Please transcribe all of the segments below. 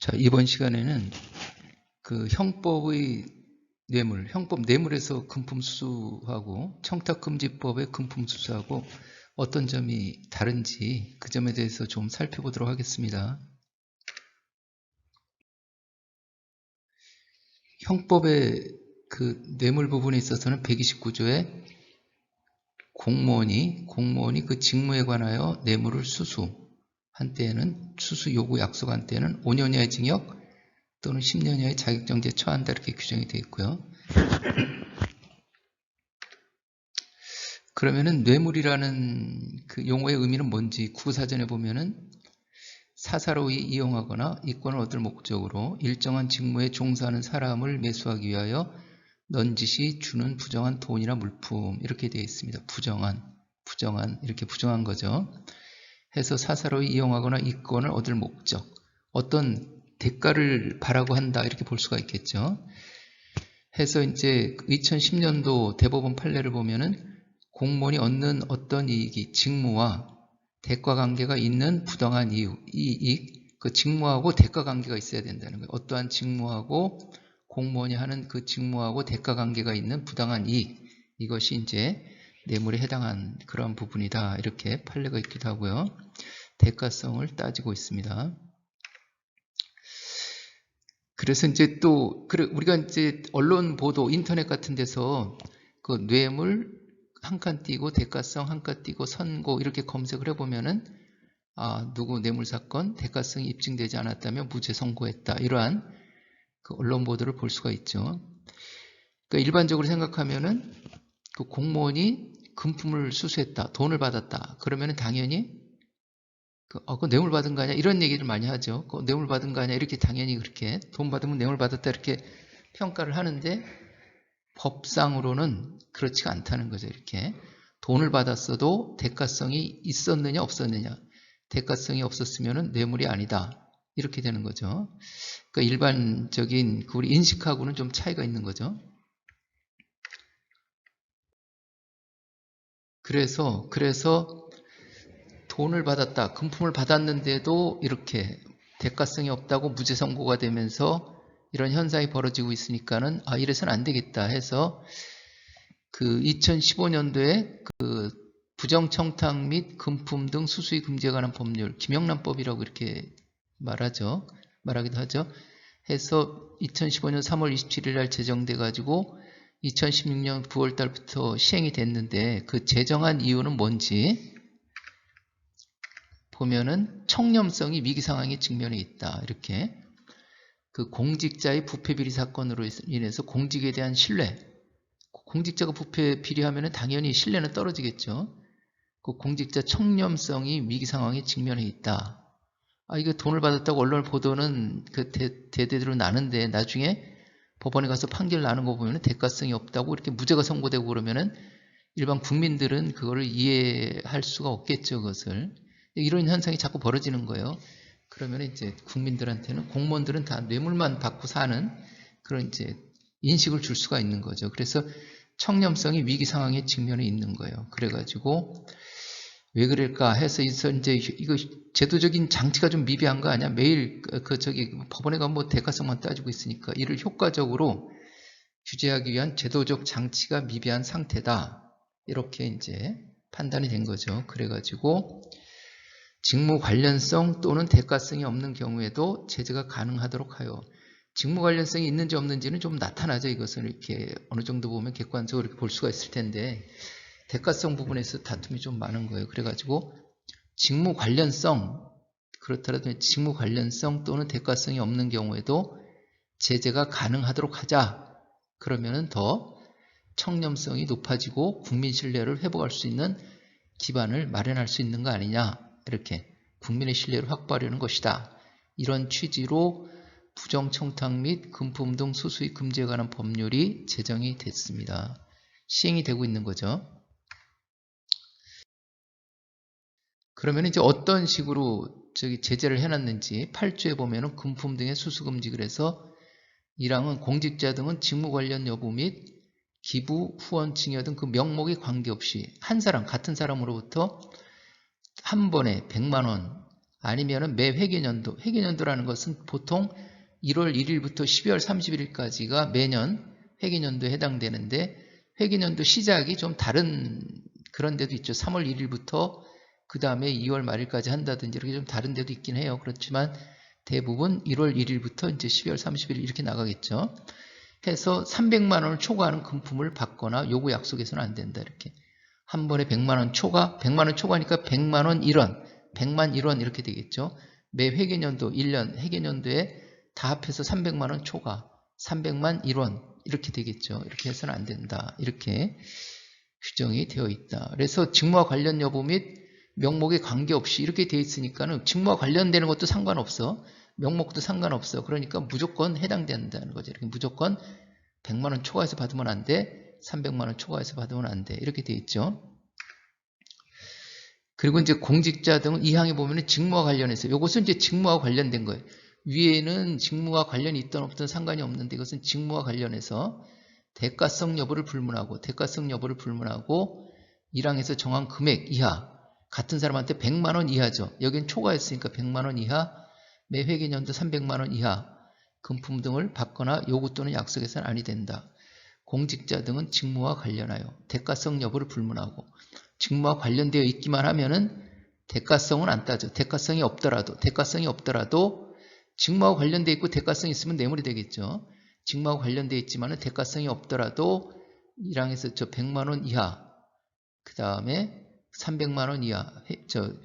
자, 이번 시간에는 그 형법의 뇌물, 형법 뇌물에서 금품 수수하고 청탁금지법의 금품 수수하고 어떤 점이 다른지 그 점에 대해서 좀 살펴보도록 하겠습니다. 형법의 그 뇌물 부분에 있어서는 129조에 공무원이 그 직무에 관하여 뇌물을 수수한 때에는 수수 요구 약속한 때에는 5년 이하의 징역 또는 10년 이하의 자격정지에 처한다 이렇게 규정이 되어 있고요. 그러면은 뇌물이라는 그 용어의 의미는 뭔지 국어사전에 보면은 사사로이 이용하거나 이권을 얻을 목적으로 일정한 직무에 종사하는 사람을 매수하기 위하여 넌지시 주는 부정한 돈이나 물품 이렇게 되어 있습니다. 부정한 이렇게 부정한 거죠. 해서 사사로이 이용하거나 이권을 얻을 목적, 어떤 대가를 바라고 한다 이렇게 볼 수가 있겠죠. 해서 이제 2010년도 대법원 판례를 보면은 공무원이 얻는 어떤 이익이 직무와 대가 관계가 있는 부당한 이익, 그 직무하고 대가 관계가 있어야 된다는 거예요. 어떠한 직무하고 공무원이 하는 그 직무하고 대가 관계가 있는 부당한 이익, 이것이 이제 뇌물에 해당한 그런 부분이다. 이렇게 판례가 있기도 하고요. 대가성을 따지고 있습니다. 그래서 이제 또 우리가 이제 언론 보도, 인터넷 같은 데서 그 뇌물 한 칸 띄고 대가성 한 칸 띄고 선고 이렇게 검색을 해보면은 누구 뇌물 사건 대가성이 입증되지 않았다면 무죄 선고했다 이러한 그 언론 보도를 볼 수가 있죠. 그러니까 일반적으로 생각하면은 그 공무원이 금품을 수수했다, 돈을 받았다. 그러면은 당연히 그 뇌물 받은 거 아니야? 이런 얘기를 많이 하죠. 그 뇌물 받은 거 아니야? 이렇게 당연히 그렇게 돈 받으면 뇌물 받았다 이렇게 평가를 하는데 법상으로는 그렇지가 않다는 거죠. 이렇게 돈을 받았어도 대가성이 있었느냐 없었느냐, 대가성이 없었으면 뇌물이 아니다 이렇게 되는 거죠. 그러니까 일반적인 우리 인식하고는 좀 차이가 있는 거죠. 그래서 돈을 받았다, 금품을 받았는데도 이렇게 대가성이 없다고 무죄 선고가 되면서 이런 현상이 벌어지고 있으니까는 이래서는 안 되겠다 해서 그 2015년도에 그 부정청탁 및 금품 등 수수의 금지에 관한 법률, 김영란법이라고 이렇게 말하기도 하죠. 해서 2015년 3월 27일 날 제정돼 가지고 2016년 9월 달부터 시행이 됐는데 그 제정한 이유는 뭔지 보면은 청렴성이 위기 상황에 직면해 있다. 이렇게 그 공직자의 부패 비리 사건으로 인해서 공직에 대한 신뢰, 공직자가 부패 비리하면 당연히 신뢰는 떨어지겠죠. 그 공직자 청렴성이 위기 상황에 직면해 있다. 이거 돈을 받았다고 언론 보도는 그 대대로 나는데 나중에 법원에 가서 판결 나는 거 보면 대가성이 없다고 이렇게 무죄가 선고되고 그러면은 일반 국민들은 그거를 이해할 수가 없겠죠, 그것을. 이런 현상이 자꾸 벌어지는 거예요. 그러면 이제 국민들한테는 공무원들은 다 뇌물만 받고 사는 그런 이제 인식을 줄 수가 있는 거죠. 그래서 청렴성이 위기 상황에 직면해 있는 거예요. 그래가지고 왜 그럴까 해서 이제 이거 제도적인 장치가 좀 미비한 거 아니야? 매일 법원에 가면 뭐 대가성만 따지고 있으니까 이를 효과적으로 규제하기 위한 제도적 장치가 미비한 상태다. 이렇게 이제 판단이 된 거죠. 그래가지고 직무 관련성 또는 대가성이 없는 경우에도 제재가 가능하도록 하여, 직무 관련성이 있는지 없는지는 좀 나타나죠. 이것은 이렇게 어느 정도 보면 객관적으로 이렇게 볼 수가 있을 텐데 대가성 부분에서 다툼이 좀 많은 거예요. 그래가지고 직무 관련성, 그렇더라도 직무 관련성 또는 대가성이 없는 경우에도 제재가 가능하도록 하자. 그러면은 더 청렴성이 높아지고 국민 신뢰를 회복할 수 있는 기반을 마련할 수 있는 거 아니냐. 이렇게 국민의 신뢰를 확보하려는 것이다. 이런 취지로 부정청탁 및 금품 등 수수의 금지에 관한 법률이 제정이 됐습니다. 시행이 되고 있는 거죠. 그러면 이제 어떤 식으로 제재를 해놨는지 8조에 보면은 금품 등의 수수금지, 그래서 1항은 공직자 등은 직무 관련 여부 및 기부, 후원, 증여 등 그 명목에 관계없이 한 사람, 같은 사람으로부터 한 번에 100만 원 아니면은 매 회계연도, 회계연도라는 것은 보통 1월 1일부터 12월 31일까지가 매년 회계연도에 해당되는데 회계연도 시작이 좀 다른 그런 데도 있죠. 3월 1일부터 그 다음에 2월 말일까지 한다든지 이렇게 좀 다른 데도 있긴 해요. 그렇지만 대부분 1월 1일부터 이제 12월 30일 이렇게 나가겠죠. 해서 300만 원을 초과하는 금품을 받거나 요구 약속해서는 안 된다. 이렇게 한 번에 100만 원 초과, 100만 원 초과니까 100만 원 1원, 100만 1원 이렇게 되겠죠. 매 회계연도 1년 회계연도에 다 합해서 300만 원 초과, 300만 1원 이렇게 되겠죠. 이렇게 해서는 안 된다. 이렇게 규정이 되어 있다. 그래서 직무와 관련 여부 및 명목에 관계없이 이렇게 되어 있으니까는 직무와 관련되는 것도 상관없어. 명목도 상관없어. 그러니까 무조건 해당된다는 거죠. 이렇게 무조건 100만 원 초과해서 받으면 안 돼. 300만 원 초과해서 받으면 안 돼. 이렇게 되어 있죠. 그리고 이제 공직자 등은 이 항에 보면은 직무와 관련해서 이것은 이제 직무와 관련된 거예요. 위에는 직무와 관련이 있든 없든 상관이 없는데 이것은 직무와 관련해서 대가성 여부를 불문하고 1항에서 정한 금액 이하 같은 사람한테 100만 원 이하죠. 여긴 초과했으니까 100만 원 이하 매 회계연도 300만 원 이하 금품 등을 받거나 요구 또는 약속해서는 아니 된다. 공직자 등은 직무와 관련하여 대가성 여부를 불문하고 직무와 관련되어 있기만 하면은 대가성은 안 따져. 대가성이 없더라도 직무와 관련되어 있고 대가성이 있으면 뇌물이 되겠죠. 직무와 관련되어 있지만은 대가성이 없더라도 1항에서 저 100만 원 이하 그 다음에 300만 원 이하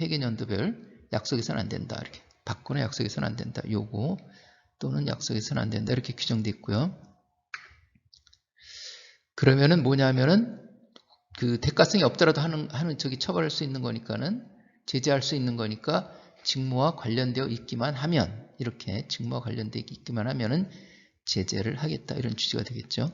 회계연도별 약속해서는 안 된다. 이렇게 받거나 약속해서는 안 된다. 요구 또는 약속해서는 안 된다. 이렇게 규정되어 있고요. 그러면은 뭐냐면은 그 대가성이 없더라도 하는 저기 처벌할 수 있는 거니까는 제재할 수 있는 거니까 직무와 관련되어 있기만 하면 이렇게 직무와 관련되어 있기만 하면은 제재를 하겠다. 이런 취지가 되겠죠.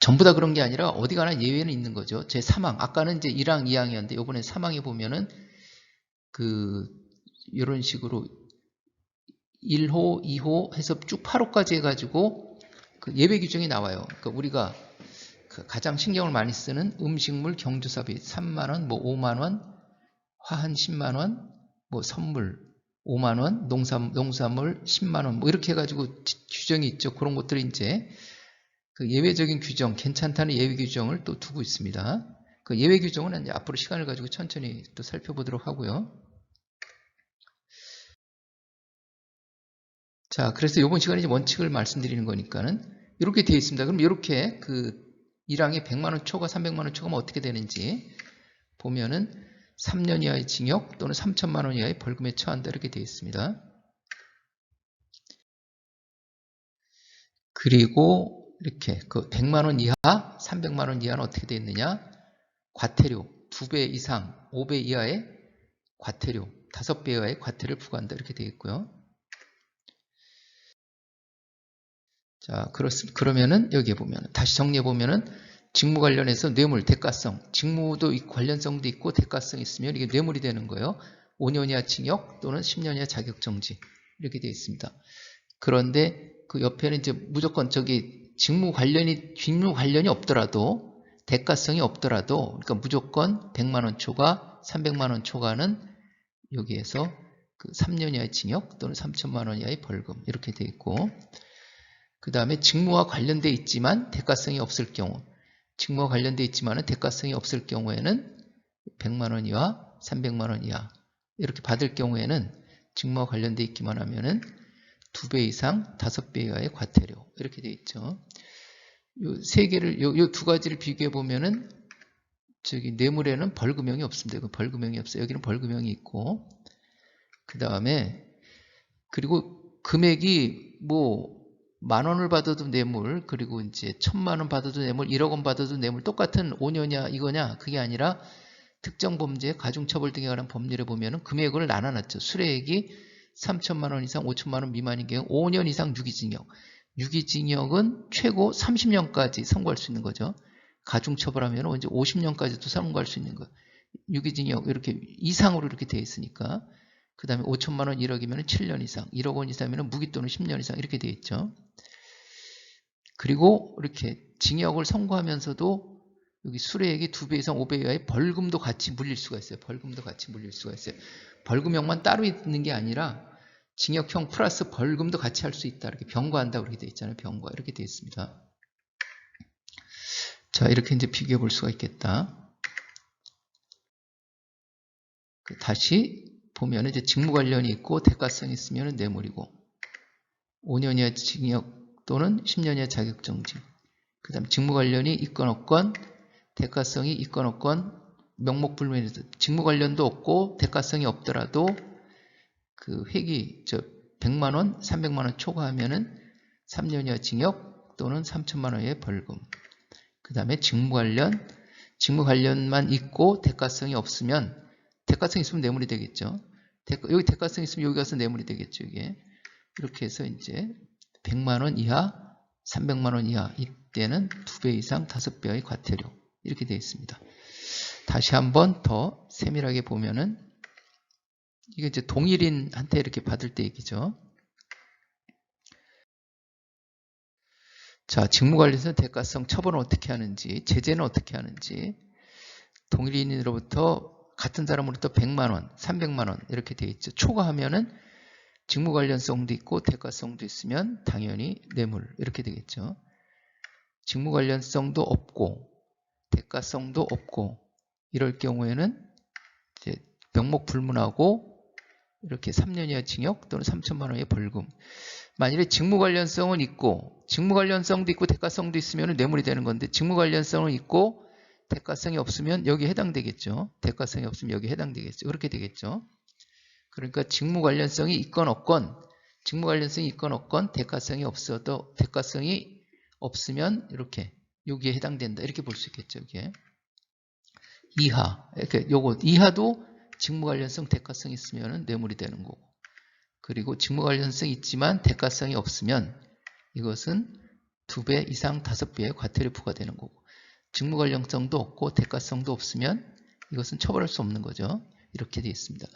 전부 다 그런 게 아니라 어디 가나 예외는 있는 거죠. 제 3항. 아까는 이제 1항, 2항이었는데 이번에 3항에 보면은 이런 식으로 1호, 2호 해서 쭉 8호까지 해가지고 그 예외 규정이 나와요. 그러니까 우리가 가장 신경을 많이 쓰는 음식물 경조사비 3만원, 뭐 5만원, 화한 10만원, 뭐 선물 5만원, 농산물 10만원, 뭐 이렇게 해가지고 규정이 있죠. 그런 것들이 이제 그 예외적인 규정, 괜찮다는 예외 규정을 또 두고 있습니다. 그 예외 규정은 이제 앞으로 시간을 가지고 천천히 또 살펴보도록 하고요. 자, 그래서 이번 시간에 이제 원칙을 말씀드리는 거니까는 이렇게 되어 있습니다. 그럼 이렇게 1항에 100만원 초과, 300만원 초과면 어떻게 되는지 보면은 3년 이하의 징역 또는 3천만원 이하의 벌금에 처한다. 이렇게 되어 있습니다. 그리고 이렇게 100만원 이하, 300만원 이하는 어떻게 되어 있느냐? 과태료 2배 이상, 5배 이하의 과태료, 5배 이하의 과태료를 부과한다. 이렇게 되어 있고요. 자, 그러면은 여기에 보면 다시 정리해 보면은 직무 관련해서 뇌물, 대가성, 직무도 관련성도 있고 대가성이 있으면 이게 뇌물이 되는 거예요. 5년 이하 징역 또는 10년 이하 자격정지 이렇게 되어 있습니다. 그런데 그 옆에는 이제 무조건 직무 관련이 없더라도 대가성이 없더라도 그러니까 무조건 100만 원 초과, 300만 원 초과는 여기에서 3년 이하의 징역 또는 3천만 원 이하의 벌금 이렇게 되어 있고 그 다음에 직무와 관련되어 있지만 대가성이 없을 경우 직무와 관련되어 있지만 대가성이 없을 경우에는 100만 원 이하, 300만 원 이하 이렇게 받을 경우에는 직무와 관련되어 있기만 하면은 2배 이상, 5배 이하의 과태료 이렇게 되어 있죠. 요 세 개를 요 두 가지를 비교해 보면은 뇌물에는 벌금형이 없습니다. 벌금형이 없어요. 여기는 벌금형이 있고 그 다음에 그리고 금액이 뭐 10,000원을 받아도 뇌물, 그리고 이제 1,000,000원 받아도 뇌물, 1억 원 받아도 뇌물, 똑같은 5년이냐 이거냐 그게 아니라 특정 범죄, 가중처벌 등에 관한 법률에 보면은 금액을 나눠놨죠. 수뢰액이 3천만 원 이상 5천만 원 미만인 경우 5년 이상 유기징역. 유기징역은 최고 30년까지 선고할 수 있는 거죠. 가중처벌하면 이제 50년까지도 선고할 수 있는 거예요. 유기징역 이렇게 이상으로 이렇게 되어 있으니까. 그 다음에 5천만 원 1억이면 7년 이상, 1억 원 이상이면 무기 또는 10년 이상 이렇게 되어 있죠. 그리고 이렇게 징역을 선고하면서도 여기 수뢰액이 2배 이상 5배 이하의 벌금도 같이 물릴 수가 있어요. 벌금도 같이 물릴 수가 있어요. 벌금형만 따로 있는 게 아니라 징역형 플러스 벌금도 같이 할 수 있다. 이렇게 병과한다 그렇게 돼 있잖아요. 병과 이렇게 돼 있습니다. 자, 이렇게 이제 비교해 볼 수가 있겠다. 다시 보면 이제 직무 관련이 있고 대가성이 있으면 뇌물이고 5년 이하 징역 또는 10년 이하 자격정지. 그 다음에 직무 관련이 있건 없건 대가성이 있건 없건 명목불명에서 직무 관련도 없고 대가성이 없더라도 그 회기 100만원, 300만원 초과하면은 3년 이하 징역 또는 3천만원 이하의 벌금. 그 다음에 직무 관련만 있고 대가성이 없으면 대가성이 있으면 뇌물이 되겠죠. 여기 대가성이 있으면 여기 가서 뇌물이 되겠죠. 이게 이렇게 해서 이제 100만원 이하, 300만원 이하 이때는 2배 이상 5배의 과태료 이렇게 되어 있습니다. 다시 한번 더 세밀하게 보면은 이게 이제 동일인한테 이렇게 받을 때 얘기죠. 자, 직무관련해서 대가성 처벌은 어떻게 하는지, 제재는 어떻게 하는지, 동일인으로부터 같은 사람으로부터 100만원, 300만원 이렇게 되어 있죠. 초과하면은 직무관련성도 있고 대가성도 있으면 당연히 뇌물 이렇게 되겠죠. 직무관련성도 없고 대가성도 없고 이럴 경우에는 이제 명목불문하고 이렇게 3년 이하 징역 또는 3천만 원의 벌금. 만일에 직무관련성은 있고 직무관련성도 있고 대가성도 있으면 뇌물이 되는 건데 직무관련성은 있고 대가성이 없으면 여기에 해당되겠죠. 대가성이 없으면 여기에 해당되겠죠. 그렇게 되겠죠. 그러니까 직무 관련성이 있건 없건 대가성이 없어도 대가성이 없으면 이렇게 여기에 해당된다. 이렇게 볼 수 있겠죠. 이게 이하. 이렇게 요거 이하도 직무 관련성 대가성이 있으면 뇌물이 되는 거고. 그리고 직무 관련성이 있지만 대가성이 없으면 이것은 2배 이상 5배의 과태료 부과되는 거고. 직무 관련성도 없고 대가성도 없으면 이것은 처벌할 수 없는 거죠. 이렇게 되어 있습니다.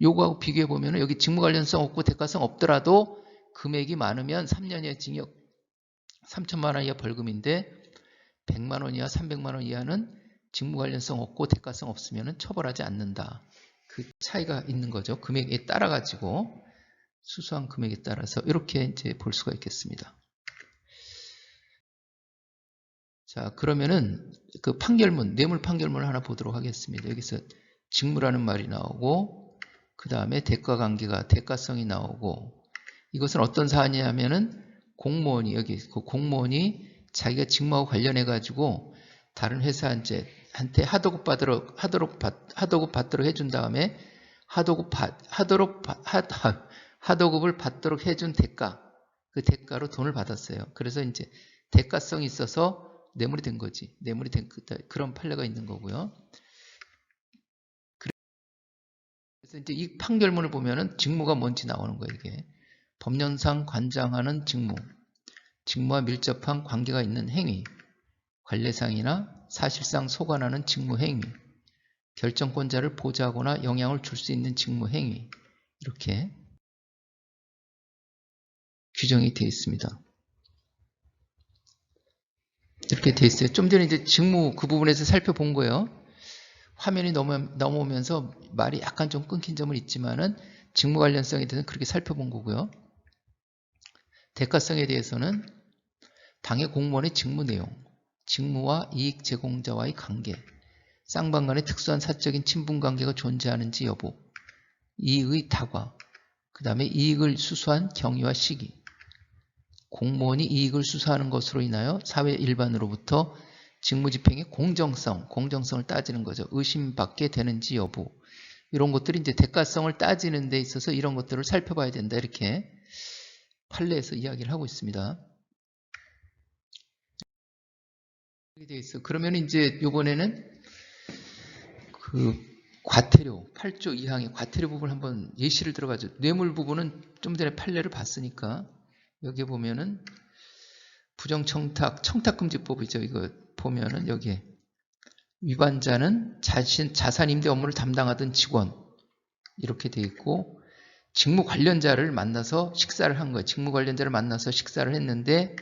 요거하고 비교해 보면 여기 직무 관련성 없고 대가성 없더라도 금액이 많으면 3년 이하 징역 3천만 원 이하 벌금인데 100만 원 이하 300만 원 이하는 직무 관련성 없고 대가성 없으면 처벌하지 않는다. 그 차이가 있는 거죠. 금액에 따라 가지고 수수한 금액에 따라서 이렇게 이제 볼 수가 있겠습니다. 자, 그러면은 그 판결문, 뇌물 판결문을 하나 보도록 하겠습니다. 여기서 직무라는 말이 나오고 그 다음에 대가관계가 대가성이 나오고 이것은 어떤 사안이냐면은 공무원이 여기 그 공무원이 자기가 직무하고 관련해 가지고 다른 회사한테 하도급 받도록 해준 다음에 하도급을 받도록 해준 대가 그 대가로 돈을 받았어요. 그래서 이제 대가성이 있어서 뇌물이 된 거지. 뇌물이 된 그런 판례가 있는 거고요. 그래서 이제 이 판결문을 보면은 직무가 뭔지 나오는 거예요. 이게 법령상 관장하는 직무, 직무와 밀접한 관계가 있는 행위, 관례상이나 사실상 소관하는 직무 행위, 결정권자를 보좌하거나 영향을 줄 수 있는 직무 행위 이렇게 규정이 되어 있습니다. 이렇게 되어 있어요. 좀 전에 이제 직무 그 부분에서 살펴본 거예요. 화면이 넘어오면서 말이 약간 좀 끊긴 점은 있지만은 직무 관련성에 대해서는 그렇게 살펴본 거고요. 대가성에 대해서는 당해 공무원의 직무 내용, 직무와 이익 제공자와의 관계, 쌍방 간의 특수한 사적인 친분 관계가 존재하는지 여부, 이익의 다과, 그 다음에 이익을 수수한 경위와 시기, 공무원이 이익을 수수하는 것으로 인하여 사회 일반으로부터 직무집행의 공정성을 따지는 거죠. 의심받게 되는지 여부. 이런 것들이 이제 대가성을 따지는 데 있어서 이런 것들을 살펴봐야 된다. 이렇게 판례에서 이야기를 하고 있습니다. 이렇게 되어 있어. 그러면 이제 이번에는 그 과태료 8조 2항의 과태료 부분 한번 예시를 들어가죠. 뇌물 부분은 좀 전에 판례를 봤으니까 여기 보면은 청탁금지법이죠. 이거 보면은 여기에 위반자는 자산 임대 업무를 담당하던 직원 이렇게 돼 있고 직무 관련자를 만나서 식사를 한 거예요. 직무 관련자를 만나서 식사를 했는데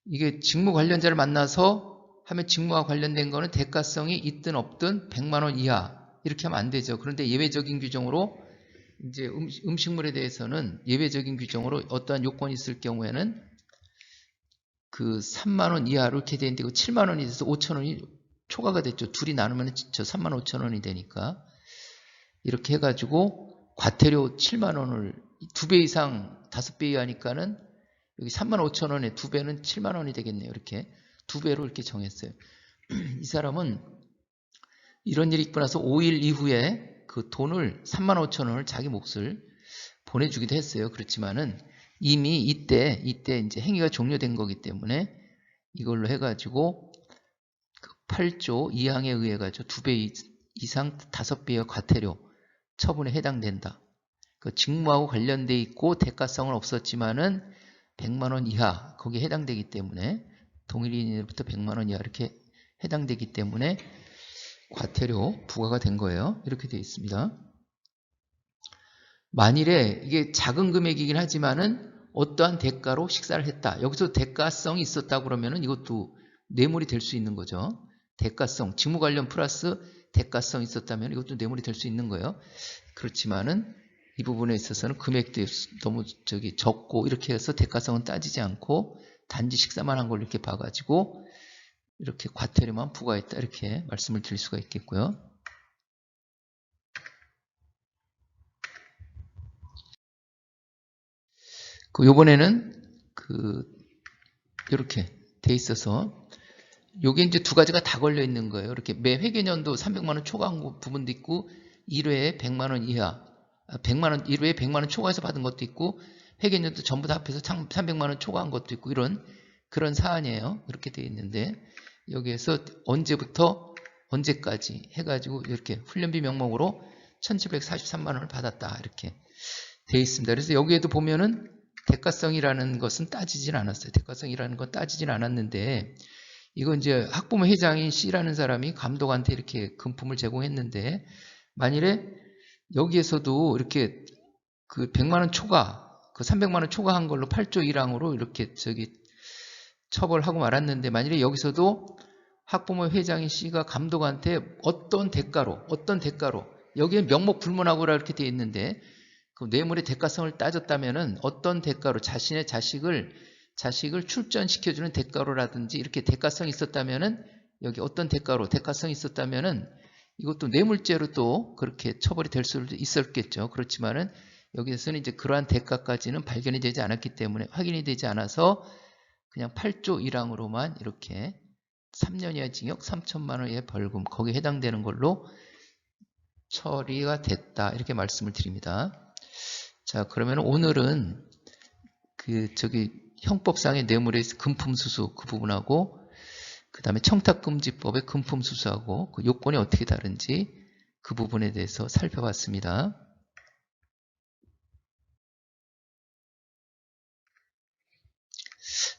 이게 직무 관련자를 만나서 하면 직무와 관련된 거는 대가성이 있든 없든 100만 원 이하 이렇게 하면 안 되죠. 그런데 예외적인 규정으로 이제 음식물에 대해서는 예외적인 규정으로 어떠한 요건이 있을 경우에는 그 3만 원 이하로 이렇게 되는데 7만 원이 돼서 5천 원이 초과가 됐죠. 둘이 나누면 저 3만 5천 원이 되니까 이렇게 해가지고 과태료 7만 원을 2배 이상 5배 이하니까는 여기 3만 5천 원에 2배는 7만 원이 되겠네요. 이렇게 2배로 이렇게 정했어요. 이 사람은 이런 일이 있고 나서 5일 이후에 그 돈을 3만 5천 원을 자기 몫을 보내주기도 했어요. 그렇지만은 이미 이때 이제 행위가 종료된 거기 때문에 이걸로 해가지고 그 8조 2항에 의해 가지고 2배 이상 5배의 과태료 처분에 해당된다. 그 직무하고 관련돼 있고 대가성은 없었지만은 100만 원 이하 거기에 해당되기 때문에 동일인으로부터 100만 원 이하 이렇게 해당되기 때문에 과태료 부과가 된 거예요. 이렇게 되어 있습니다. 만일에 이게 작은 금액이긴 하지만은 어떠한 대가로 식사를 했다. 여기서 대가성이 있었다고 그러면은 이것도 뇌물이 될 수 있는 거죠. 대가성, 직무 관련 플러스 대가성이 있었다면 이것도 뇌물이 될 수 있는 거예요. 그렇지만은 이 부분에 있어서는 금액도 너무 적고 이렇게 해서 대가성은 따지지 않고 단지 식사만 한 걸 이렇게 봐가지고 이렇게 과태료만 부과했다. 이렇게 말씀을 드릴 수가 있겠고요. 요번에는 이렇게 돼 있어서 요게 이제 두 가지가 다 걸려 있는 거예요. 이렇게 매 회계년도 300만 원 초과한 부분도 있고 1회에 100만 원 이하 1회에 100만 원 초과해서 받은 것도 있고 회계년도 전부 다 합해서 300만 원 초과한 것도 있고 그런 사안이에요. 이렇게 돼 있는데 여기에서 언제부터 언제까지 해가지고 이렇게 훈련비 명목으로 1743만 원을 받았다. 이렇게 돼 있습니다. 그래서 여기에도 보면은 대가성이라는 것은 따지진 않았어요. 대가성이라는 건 따지진 않았는데 이건 이제 학부모 회장인 C라는 사람이 감독한테 이렇게 금품을 제공했는데 만일에 여기에서도 이렇게 그 100만 원 초과, 그 300만 원 초과한 걸로 8조 1항으로 이렇게 처벌하고 말았는데 만일에 여기서도 학부모 회장인 C가 감독한테 어떤 대가로 여기에 명목 불문하고라 이렇게 되어 있는데 그 뇌물의 대가성을 따졌다면은 어떤 대가로 자신의 자식을 출전시켜주는 대가로라든지 이렇게 대가성이 있었다면은 여기 어떤 대가성이 있었다면은 이것도 뇌물죄로 또 그렇게 처벌이 될 수도 있었겠죠. 그렇지만은 여기서는 이제 그러한 대가까지는 발견이 되지 않았기 때문에 확인이 되지 않아서 그냥 8조 1항으로만 이렇게 3년 이하 징역 3천만 원의 벌금 거기에 해당되는 걸로 처리가 됐다. 이렇게 말씀을 드립니다. 자, 그러면 오늘은 형법상의 뇌물의 금품수수 그 부분하고 그 다음에 청탁금지법의 금품수수하고 그 요건이 어떻게 다른지 그 부분에 대해서 살펴봤습니다.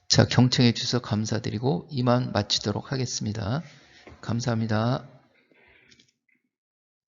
자, 경청해 주셔서 감사드리고 이만 마치도록 하겠습니다. 감사합니다.